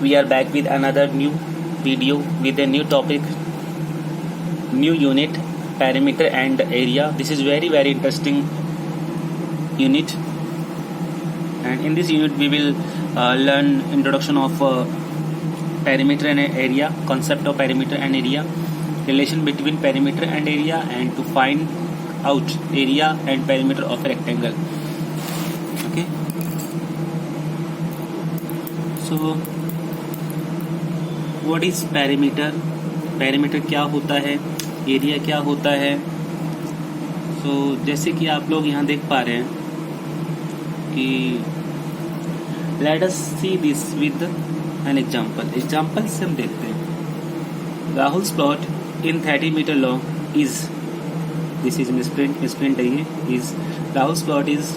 We are back with another new video with a new topic, new unit, perimeter and area. This is very interesting unit, and in this unit we will learn introduction of perimeter and area, concept of perimeter and area, relation between perimeter and area, and to find out area and perimeter of a rectangle. Okay, so what is perimeter? perimeter क्या होता है, area क्या होता है? so, जैसे कि आप लोग यहाँ देख पा रहे हैं कि let us see this with an example. Example से हम देखते हैं. Rahul's plot in 30 meter long is, this is misprint है ये, is Rahul's plot is,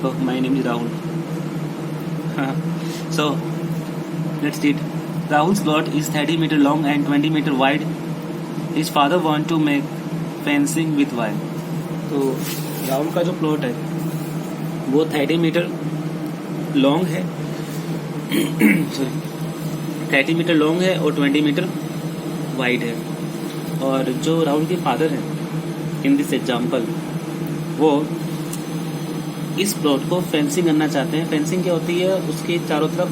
oh, my name is Rahul. So let's read. Rahul's plot is 30 meter long and 20 meter wide. His father want to make fencing with wire. तो राहुल का जो plot है वो 30 metre long है sorry 30 metre long है और 20 metre wide है. और जो राहुल के फादर हैं इन दिस एग्जाम्पल, वो इस प्लॉट को फेंसिंग करना चाहते हैं. फेंसिंग क्या होती है? उसके चारों तरफ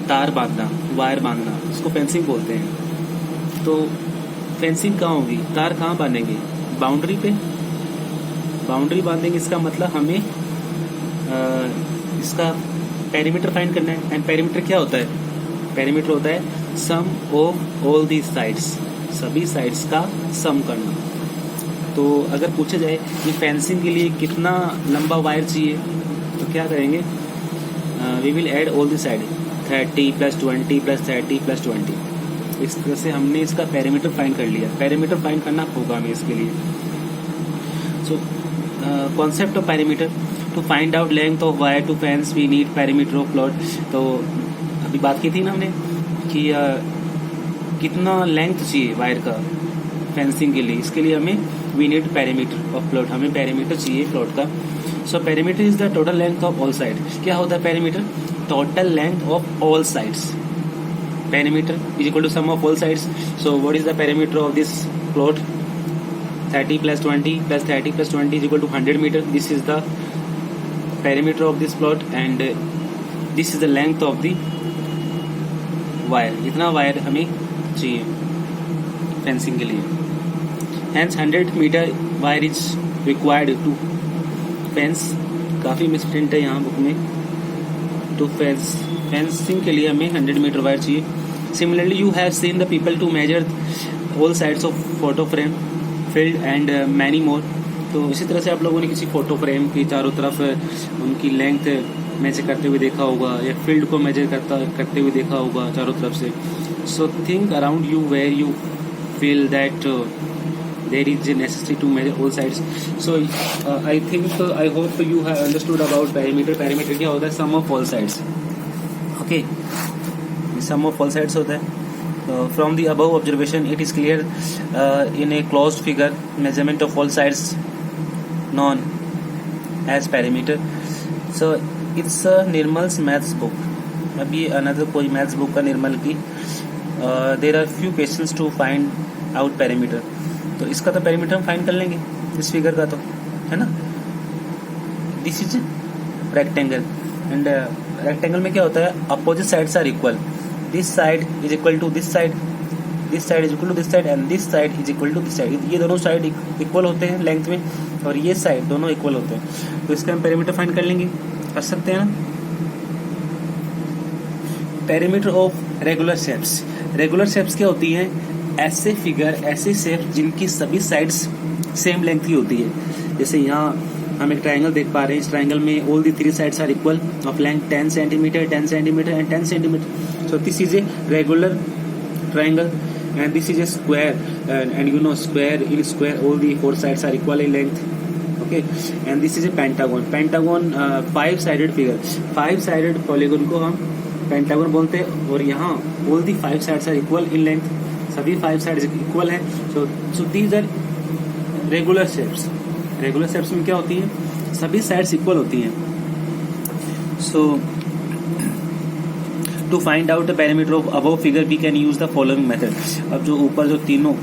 तार बांधना, वायर बांधना, इसको फेंसिंग बोलते हैं. तो फेंसिंग कहाँ होगी? तार कहाँ बांधेंगे? बाउंड्री पे बाउंड्री बांधेंगे. इसका मतलब हमें इसका पेरीमीटर फाइंड करना है. एंड पेरीमीटर क्या होता है? पेरीमीटर होता है सम ऑफ ऑल दी साइड्स, सभी साइड्स का सम करना. तो अगर पूछा जाए कि फेंसिंग के लिए कितना लंबा वायर चाहिए, तो क्या करेंगे? We will add all the side 30 + 20 + 30 + 20. इस तरह से हमने इसका पेरीमीटर फाइंड कर लिया. पेरीमीटर फाइंड करना होगा हमें इसके लिए. So concept of perimeter, to find out length of wire to fence we need perimeter of plot. तो अभी बात की थी ना हमने कि कितना लेंथ चाहिए वायर का फेंसिंग के लिए. इसके लिए हमें we need perimeter of plot, हमें पेरीमीटर चाहिए प्लॉट का. So perimeter is the total length of all side. क्या होता है perimeter? Total length of all sides. Perimeter is equal to sum of all sides. So what is the perimeter of this plot? 30 + 20 + 30 + 20 is equal to 100 metre. This is the perimeter of this plot and this is the length of the wire. इतना wire हमें चाहिए fencing के लिए. Hence 100 metre wire is required to fence. काफी misprint है यहाँ book में. To fence, fencing के लिए हमें 100 मीटर वायर चाहिए. Similarly you have seen the people to measure all sides of photo frame, field and many more. तो इसी तरह से आप लोगों ने किसी फोटो फ्रेम की चारों तरफ उनकी लेंथ मेजर करते हुए देखा होगा, या फील्ड को मेजर करते हुए देखा होगा चारों तरफ से. So think around you where you feel that there is necessary to measure all sides. So I hope you have understood about perimeter. Perimeter क्या होता है? sum of all sides. Okay, sum of all sides होता है. From the above observation it is clear in a closed figure measurement of all sides known as perimeter. So it's a Nirmal's maths book. अभी another कोई maths book का निर्मल की. There are few questions to find out perimeter. तो इसका तो perimeter हम find कर लेंगे इस फिगर का, तो है ना. This is rectangle and rectangle में क्या होता है? Opposite sides are equal. This side is equal to this side, this side is equal to this side and this side is equal to this side. ये दोनों side equal होते हैं length में, और ये साइड दोनों इक्वल होते हैं. तो इसका हम पेरीमीटर फाइंड कर लेंगे, कर सकते हैं ना. Perimeter of regular shapes. Regular shapes क्या होती हैं? ऐसे फिगर, ऐसे शेप जिनकी सभी साइड्स सेम लेंथ की होती है. जैसे यहाँ हम एक ट्रायंगल देख पा रहे हैं. इस ट्रायंगल में all the 3 sides are equal of length 10 centimetre, 10 centimetre and 10 centimetre. So this is a regular triangle and this is a square and you know square, in square all the 4 sides are equal in length. Okay, and this is a pentagon. Pentagon 5 sided figure, 5 sided polygon को हम pentagon बोलते हैं. और यहाँ all the 5 sides are equal in length, सभी 5 sides equal है. So these are regular shapes. Regular shapes में क्या होती है? सभी साइड्स इक्वल होती हैं. So to find out the perimeter of above figure we can use the following method. अब जो ऊपर जो तीनों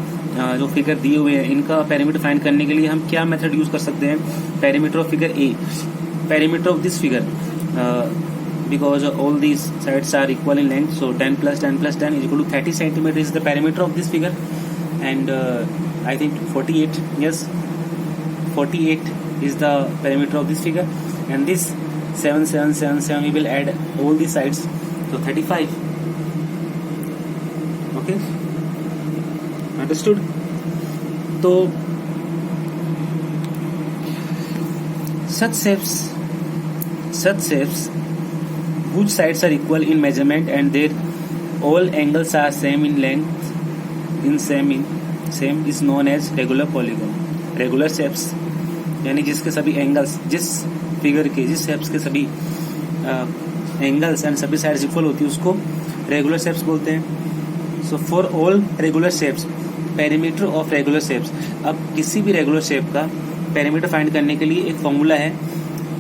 जो फिगर दिए हुए हैं इनका पेरीमीटर फाइंड करने के लिए हम क्या मेथड यूज कर सकते हैं? Perimeter of figure A, perimeter of this figure, because all these sides are equal in length, so 10 plus 10 plus 10 is equal to 30 centimeter is the perimeter of this figure, and I think 48, yes, 48 is the perimeter of this figure, and this 7 7 7 7 we will add all the sides, so 35. Okay, understood? तो such shapes whose sides are equal in measurement and their all angles are same in length same is known as regular polygon. Regular shapes यानी जिसके सभी angles, जिस figure के, जिस shapes के सभी angles and सभी साइड्स इक्वल होती है उसको रेगुलर शेप्स बोलते हैं. So for all regular shapes, perimeter of regular shapes. अब किसी भी रेगुलर शेप का पेरीमीटर फाइंड करने के लिए एक फॉर्मूला है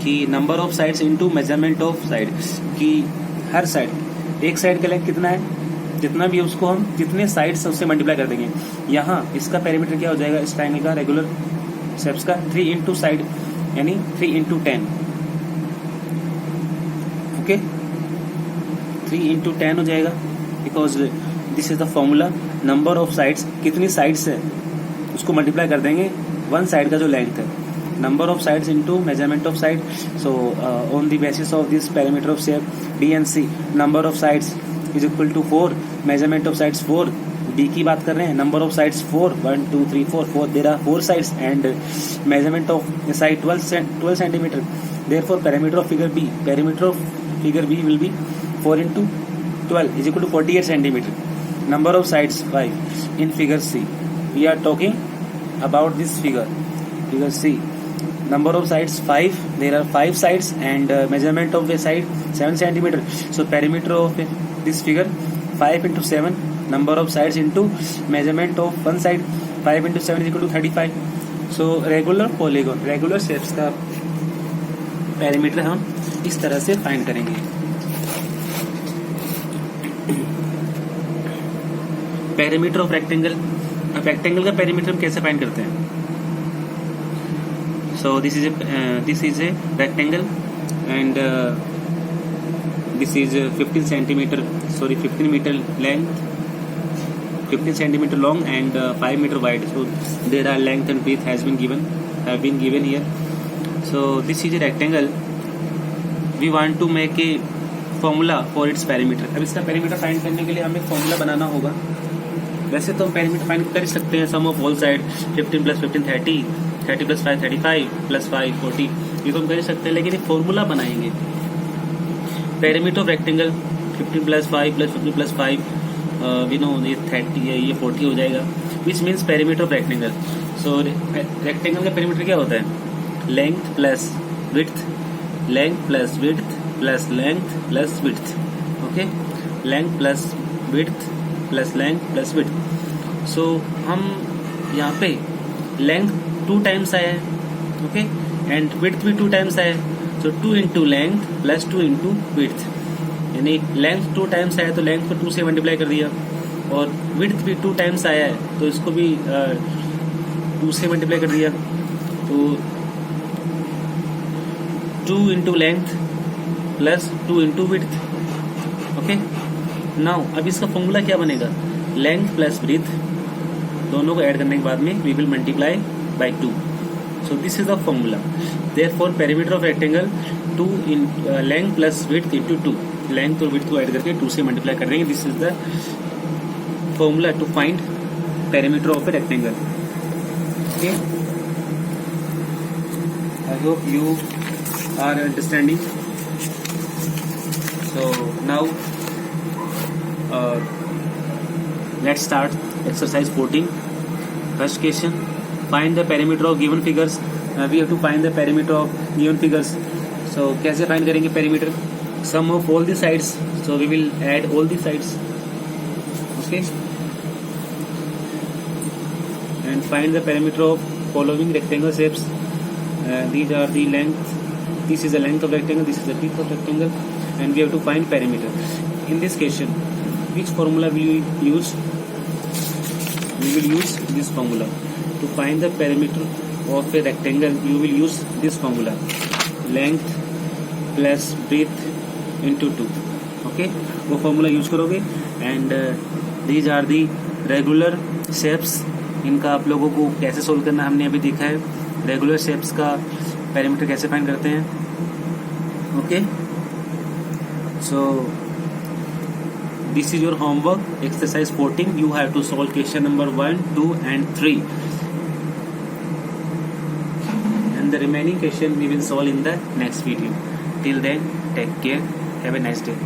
कि number of sides into measurement of side, कि हर साइड, एक साइड का लेंथ कितना है, जितना भी उसको हम जितने साइड से उससे मल्टीप्लाई कर देंगे. यहाँ इसका पेरीमीटर क्या हो जाएगा इस ट्रायंगल का, रेगुलर शेप्स का 3 इंटू साइड यानी 3 इंटू 10. ओके, 3 इंटू 10 हो जाएगा because this is the formula. Number of sides, कितनी साइड्स है उसको मल्टीप्लाई कर देंगे वन साइड का जो लेंथ है. Number of sides into measurement of side. So on the basis of this parameter of shape B and C, number of sides is equal to 4, measurement of sides 4. B की बात कर रहे हैं, number of sides 4, 1 2 3 4 there are 4 sides and measurement of the side 12 centimeter. Therefore perimeter of figure B will be 4 into 12 is equal to 48 centimeter. Number of sides 5 in figure C. We are talking about this figure C. Number of sides 5, there are 5 sides and measurement of a side 7 centimeter. So perimeter of this figure 5 into 7, number of sides into measurement of one side 5 into 7 is equal to 35. So regular polygon, regular shapes का perimeter हम इस तरह से find करेंगे. Perimeter of rectangle, अब rectangle का perimeter हम कैसे फाइंड करते हैं? So this is a rectangle and this is 15 meter length, 15 centimeter long and 5 meter wide. So there are length and width have been given here. So this is a rectangle. We want to make a formula for its perimeter. अब इसका perimeter find करने के लिए हमें formula बनाना होगा. वैसे तो हम पेरीमीटर फाइंड कर सकते हैं, sum of all side 15 plus 15 30 plus 5 35 plus 5 40, ये तो हम कर सकते हैं, लेकिन एक फॉर्मूला बनाएंगे. Perimeter of rectangle 15 plus 5 plus 15 plus 5 we know ये 30 है, ये 40 हो जाएगा, which means perimeter of rectangle. So rectangle का पेरीमीटर क्या होता है? Length plus width, length plus width plus length plus width. Okay, length plus width plus length plus width. So हम यहाँ पे लेंथ 2 टाइम्स आया है, ओके, एंड विड्थ भी 2 टाइम्स आया है. सो 2 into length plus 2 into width, यानी लेंथ 2 टाइम्स आया तो लेंथ को 2 से मल्टीप्लाई कर दिया, और विड्थ भी 2 टाइम्स आया है तो इसको भी 2 से मल्टीप्लाई कर दिया. तो 2 into length plus 2 into width. Okay, now अब इसका फॉर्मूला क्या बनेगा? लेंथ प्लस ब्रीथ, दोनों को ऐड करने के बाद में we will multiply by 2. So this is the formula. Therefore perimeter of rectangle 2 in length plus width into 2, length और विड्थ को ऐड करके 2 से मल्टीप्लाई कर देंगे. This is the formula to find perimeter of a rectangle. Okay, I hope you are understanding. So now let's start exercise 14. First question, find the perimeter of given figures. We have to find the perimeter of given figures. So कैसे find करेंगे perimeter? Sum of all the sides. So we will add all the sides. Okay. And find the perimeter of following rectangle shapes. These are the length. This is the length of rectangle. This is the width of rectangle. And we have to find perimeter. in this question, which formula will you use? We will use this formula. To find the perimeter of a rectangle, you will use this formula. Length plus breadth into 2. Okay, वो formula use करोगे. And these are the regular shapes. इनका आप लोगों को कैसे solve करना हमने अभी देखा है. रेगुलर शेप्स का पेरीमीटर कैसे फाइंड करते हैं. Okay, so this is your homework, exercise 14. You have to solve question number 1, 2 and 3, and the remaining question we will solve in the next video. Till then, take care, have a nice day.